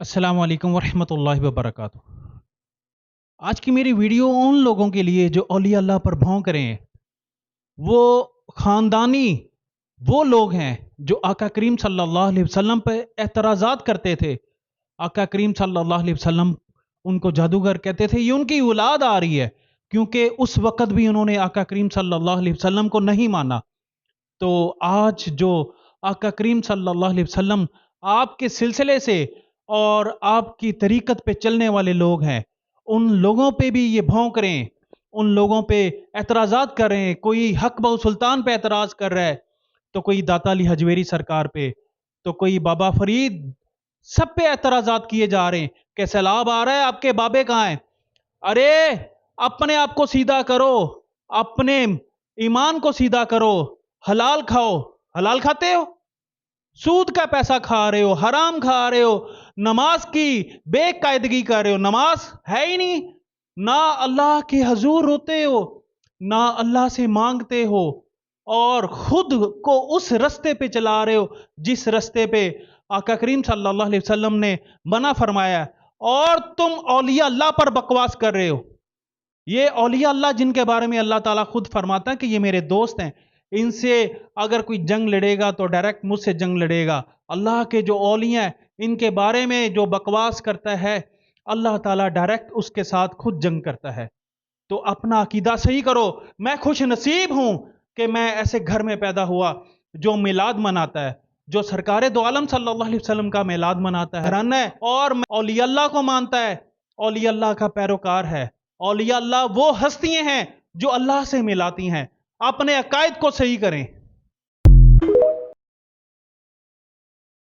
السلام علیکم ورحمۃ اللہ وبرکاتہ۔ آج کی میری ویڈیو ان لوگوں کے لیے جو اولیاء اللہ پر بھونک رہے ہیں، وہ خاندانی وہ لوگ ہیں جو آقا کریم صلی اللہ علیہ وسلم پہ اعتراضات کرتے تھے۔ آقا کریم صلی اللہ علیہ وسلم ان کو جادوگر کہتے تھے، یہ ان کی اولاد آ رہی ہے، کیونکہ اس وقت بھی انہوں نے آقا کریم صلی اللہ علیہ وسلم کو نہیں مانا۔ تو آج جو آقا کریم صلی اللہ علیہ وسلم آپ کے سلسلے سے اور آپ کی طریقت پہ چلنے والے لوگ ہیں، ان لوگوں پہ بھی یہ بھونک رہے ہیں، ان لوگوں پہ اعتراضات کر رہے ہیں۔ کوئی حق بہو سلطان پہ اعتراض کر رہا ہے، تو کوئی داتا علی حجویری سرکار پہ، تو کوئی بابا فرید، سب پہ اعتراضات کیے جا رہے ہیں کہ سیلاب آ رہا ہے، آپ کے بابے کہاں ہیں؟ ارے اپنے آپ کو سیدھا کرو، اپنے ایمان کو سیدھا کرو، حلال کھاؤ۔ حلال کھاتے ہو؟ سود کا پیسہ کھا رہے ہو، حرام کھا رہے ہو، نماز کی بے قاعدگی کر رہے ہو، نماز ہے ہی نہیں، نہ اللہ کے حضور ہوتے ہو، نہ اللہ سے مانگتے ہو، اور خود کو اس رستے پہ چلا رہے ہو جس رستے پہ آقا کریم صلی اللہ علیہ وسلم نے منع فرمایا ہے، اور تم اولیاء اللہ پر بکواس کر رہے ہو۔ یہ اولیاء اللہ جن کے بارے میں اللہ تعالیٰ خود فرماتا ہے کہ یہ میرے دوست ہیں، ان سے اگر کوئی جنگ لڑے گا تو ڈائریکٹ مجھ سے جنگ لڑے گا۔ اللہ کے جو اولیاء ہیں، ان کے بارے میں جو بکواس کرتا ہے، اللہ تعالیٰ ڈائریکٹ اس کے ساتھ خود جنگ کرتا ہے۔ تو اپنا عقیدہ صحیح کرو۔ میں خوش نصیب ہوں کہ میں ایسے گھر میں پیدا ہوا جو میلاد مناتا ہے، جو سرکار دو عالم صلی اللہ علیہ وسلم کا میلاد مناتا ہے اور اولیاء اللہ کو مانتا ہے، اولیاء اللہ کا پیروکار ہے۔ اولیاء اللہ وہ ہستیاں ہیں جو اللہ سے ملاتی ہیں۔ اپنے عقائد کو صحیح کریں۔